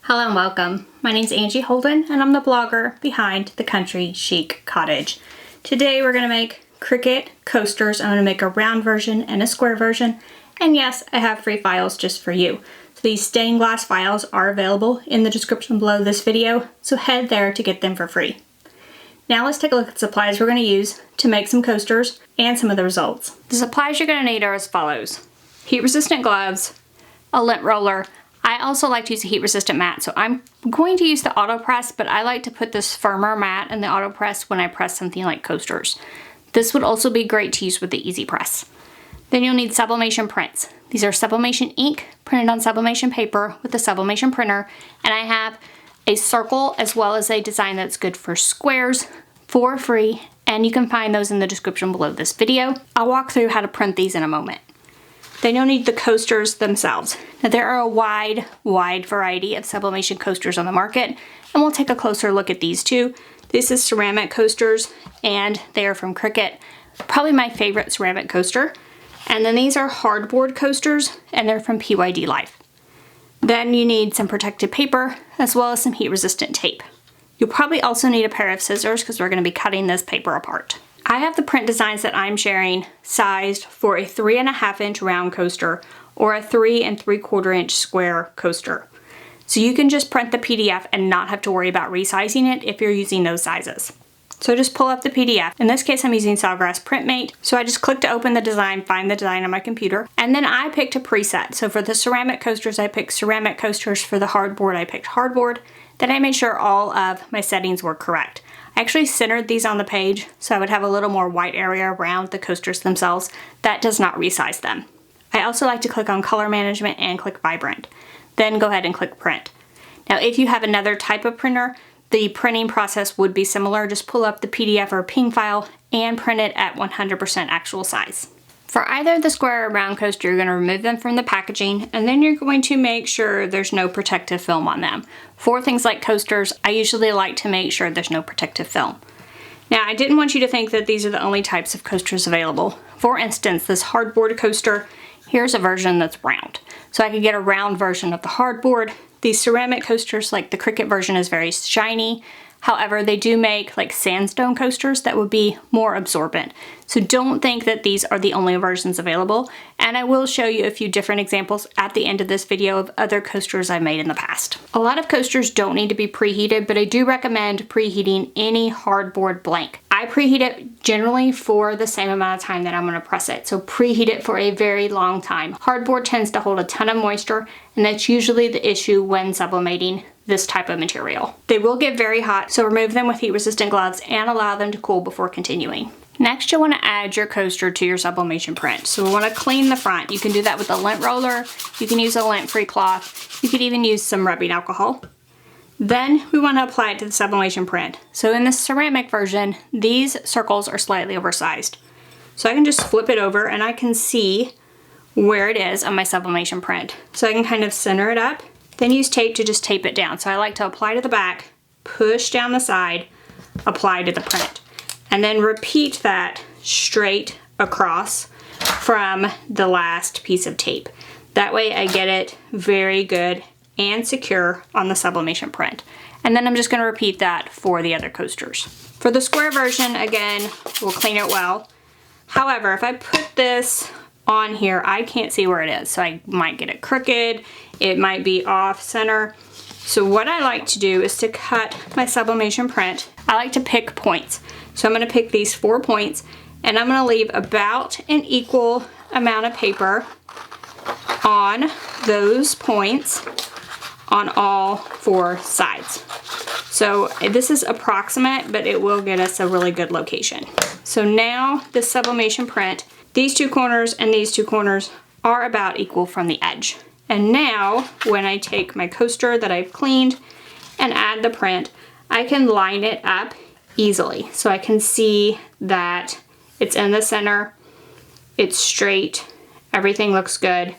Hello and welcome. My name's Angie Holden and I'm the blogger behind the Country Chic Cottage. Today we're going to make Cricut coasters. I'm going to make a round version and a square version. And yes, I have free files just for you. So these stained glass files are available in the description below this video, so head there to get them for free. Now let's take a look at the supplies we're going to use to make some coasters and some of the results. The supplies you're going to need are as follows: heat resistant gloves, a lint roller. I also like to use a heat resistant mat, so I'm going to use the auto press, but I like to put this firmer mat in the auto press when I press something like coasters. This would also be great to use with the easy press. Then you'll need sublimation prints. These are sublimation ink printed on sublimation paper with the sublimation printer, and I have a circle as well as a design that's good for squares for free, and you can find those in the description below this video. I'll walk through how to print these in a moment. Then you'll need the coasters themselves. Now there are a wide variety of sublimation coasters on the market, and we'll take a closer look at these two. This is ceramic coasters, and they are from Cricut. Probably my favorite ceramic coaster. And then these are hardboard coasters, and they're from PYD Life. Then you need some protective paper, as well as some heat resistant tape. You'll probably also need a pair of scissors because we're going to be cutting this paper apart. I have the print designs that I'm sharing sized for a 3.5 inch round coaster or a 3 3/4 inch square coaster. So you can just print the PDF and not have to worry about resizing it if you're using those sizes. So just pull up the PDF. In this case, I'm using Sawgrass Printmate. So I just click to open the design, find the design on my computer, and then I picked a preset. So for the ceramic coasters, I picked ceramic coasters. For the hardboard, I picked hardboard. Then I made sure all of my settings were correct. I actually centered these on the page so I would have a little more white area around the coasters themselves. That does not resize them. I also like to click on color management and click vibrant. Then go ahead and click print. Now if you have another type of printer, the printing process would be similar. Just pull up the PDF or PNG file and print it at 100% actual size. For either the square or round coaster, you're going to remove them from the packaging, and then you're going to make sure there's no protective film on them. For things like coasters, I usually like to make sure there's no protective film. Now, I didn't want you to think that these are the only types of coasters available. For instance, this hardboard coaster, here's a version that's round. So I could get a round version of the hardboard. These ceramic coasters, like the Cricut version, is very shiny. However, they do make like sandstone coasters that would be more absorbent. So don't think that these are the only versions available. And I will show you a few different examples at the end of this video of other coasters I've made in the past. A lot of coasters don't need to be preheated, but I do recommend preheating any hardboard blank. I preheat it generally for the same amount of time that I'm going to press it. So preheat it for a very long time. Hardboard tends to hold a ton of moisture, and that's usually the issue when sublimating this type of material. They will get very hot, so remove them with heat resistant gloves and allow them to cool before continuing. Next, you'll want to add your coaster to your sublimation print. So we want to clean the front. You can do that with a lint roller. You can use a lint-free cloth. You could even use some rubbing alcohol. Then we want to apply it to the sublimation print. So in the ceramic version, these circles are slightly oversized. So I can just flip it over and I can see where it is on my sublimation print. So I can kind of center it up. Then use tape to just tape it down. So I like to apply to the back, push down the side, apply to the print. And then repeat that straight across from the last piece of tape. That way I get it very good and secure on the sublimation print. And then I'm just going to repeat that for the other coasters. For the square version, again, we'll clean it well. However, if I put this on here, I can't see where it is. So I might get it crooked, it might be off center. So what I like to do is to cut my sublimation print. I like to pick points. So I'm going to pick these 4 points, and I'm going to leave about an equal amount of paper on those points on all 4 sides. So this is approximate, but it will get us a really good location. So now the sublimation print, these 2 corners and these 2 corners are about equal from the edge. And now when I take my coaster that I've cleaned and add the print, I can line it up easily. So I can see that it's in the center, it's straight, everything looks good.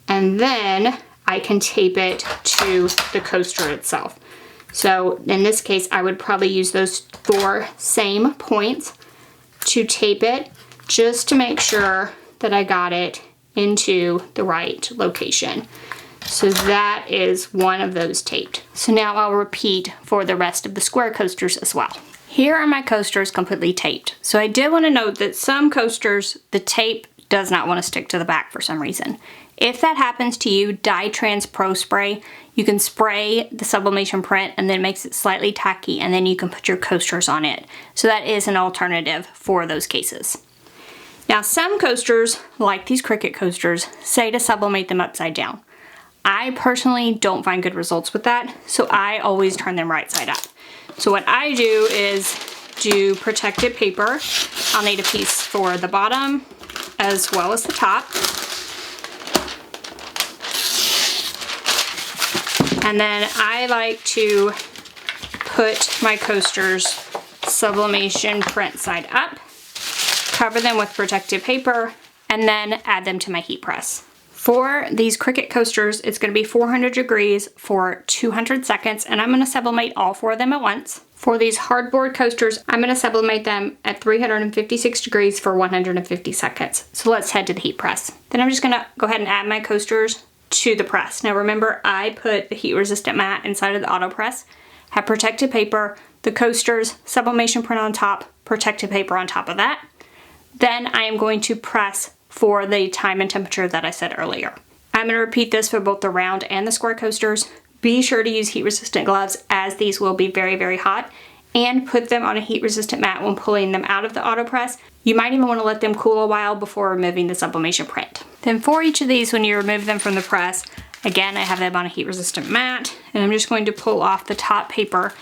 And then I can tape it to the coaster itself. So in this case, I would probably use those 4 same points to tape it, just to make sure that I got it into the right location. So that is one of those taped. So now I'll repeat for the rest of the square coasters as well. Here are my coasters completely taped. So I did want to note that some coasters, the tape does not want to stick to the back for some reason. If that happens to you, Dye Trans Pro Spray, you can spray the sublimation print and then it makes it slightly tacky, and then you can put your coasters on it. So that is an alternative for those cases. Now some coasters, like these Cricut coasters, say to sublimate them upside down. I personally don't find good results with that, so I always turn them right side up. So what I do is do protective paper. I'll need a piece for the bottom as well as the top. And then I like to put my coasters sublimation print side up, cover them with protective paper, and then add them to my heat press. For these Cricut coasters, it's going to be 400 degrees for 200 seconds, and I'm going to sublimate all 4 of them at once. For these hardboard coasters, I'm going to sublimate them at 356 degrees for 150 seconds. So let's head to the heat press. Then I'm just going to go ahead and add my coasters to the press. Now remember, I put the heat resistant mat inside of the auto press, have protective paper, the coasters, sublimation print on top, protective paper on top of that. Then I am going to press for the time and temperature that I said earlier. I'm going to repeat this for both the round and the square coasters. Be sure to use heat resistant gloves, as these will be very, very hot, and put them on a heat resistant mat when pulling them out of the auto press. You might even want to let them cool a while before removing the sublimation print. Then for each of these, when you remove them from the press, again, I have them on a heat resistant mat, and I'm just going to pull off the top paper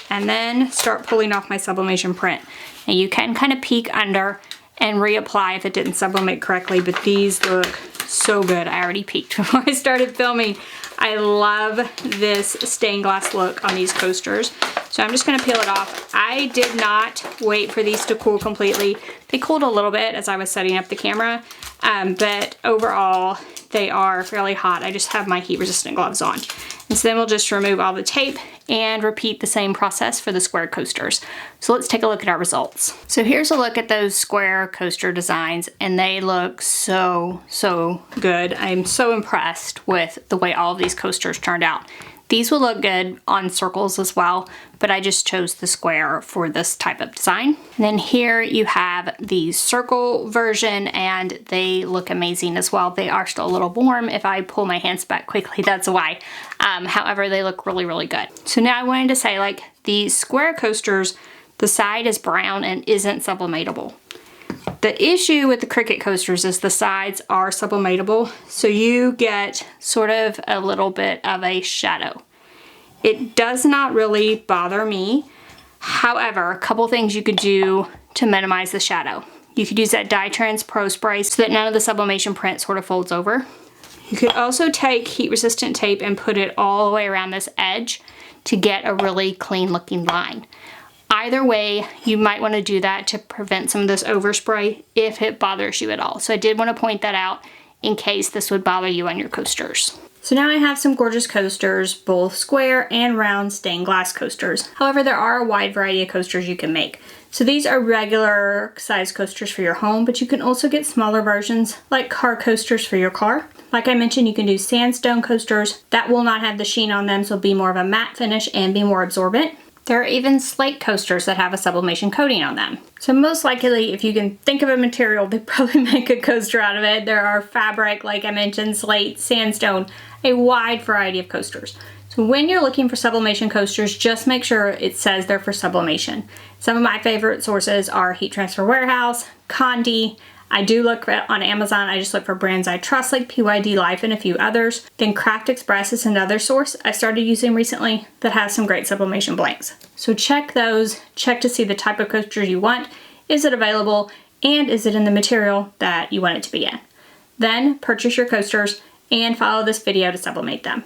and then start pulling off my sublimation print. And you can kind of peek under and reapply if it didn't sublimate correctly, but these look so good. I already peeked before I started filming. I love this stained glass look on these coasters. So I'm just gonna peel it off. I did not wait for these to cool completely. They cooled a little bit as I was setting up the camera, but overall they are fairly hot. I just have my heat resistant gloves on. And so then we'll just remove all the tape and repeat the same process for the square coasters. So let's take a look at our results. So here's a look at those square coaster designs, and they look so, so good. I'm so impressed with the way all of these coasters turned out. These will look good on circles as well, but I just chose the square for this type of design. And then here you have the circle version, and they look amazing as well. They are still a little warm. If I pull my hands back quickly, that's why. However, they look really, really good. So now I wanted to say, like, these square coasters, the side is brown and isn't sublimatable. The issue with the Cricut coasters is the sides are sublimatable, so you get sort of a little bit of a shadow. It does not really bother me. However, a couple things you could do to minimize the shadow. You could use that Dye Trans Pro Spray so that none of the sublimation print sort of folds over. You could also take heat resistant tape and put it all the way around this edge to get a really clean looking line. Either way, you might want to do that to prevent some of this overspray if it bothers you at all. So I did want to point that out in case this would bother you on your coasters. So now I have some gorgeous coasters, both square and round stained glass coasters. However, there are a wide variety of coasters you can make. So these are regular size coasters for your home, but you can also get smaller versions like car coasters for your car. Like I mentioned, you can do sandstone coasters that will not have the sheen on them, so it'll be more of a matte finish and be more absorbent. There are even slate coasters that have a sublimation coating on them. So most likely, if you can think of a material, they probably make a coaster out of it. There are fabric, like I mentioned, slate, sandstone, a wide variety of coasters. So when you're looking for sublimation coasters, just make sure it says they're for sublimation. Some of my favorite sources are Heat Transfer Warehouse, Condi. I do look on Amazon. I just look for brands I trust like PYD Life and a few others. Then Craft Express is another source I started using recently that has some great sublimation blanks. So check those, check to see the type of coasters you want. Is it available? And is it in the material that you want it to be in? Then purchase your coasters and follow this video to sublimate them.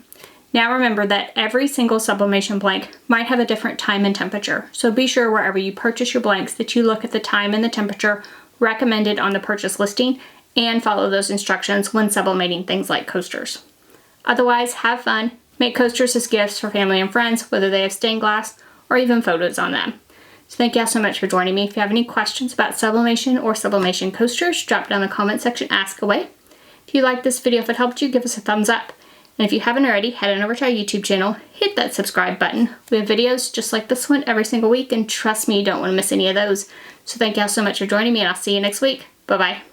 Now remember that every single sublimation blank might have a different time and temperature. So be sure wherever you purchase your blanks that you look at the time and the temperature recommended on the purchase listing and follow those instructions when sublimating things like coasters. Otherwise, have fun. Make coasters as gifts for family and friends, whether they have stained glass or even photos on them. So thank you all so much for joining me. If you have any questions about sublimation or sublimation coasters, drop down in the comment section, ask away. If you liked this video, if it helped you, give us a thumbs up. And if you haven't already, head on over to our YouTube channel, hit that subscribe button. We have videos just like this one every single week, and trust me, you don't want to miss any of those. So thank y'all so much for joining me, and I'll see you next week. Bye-bye.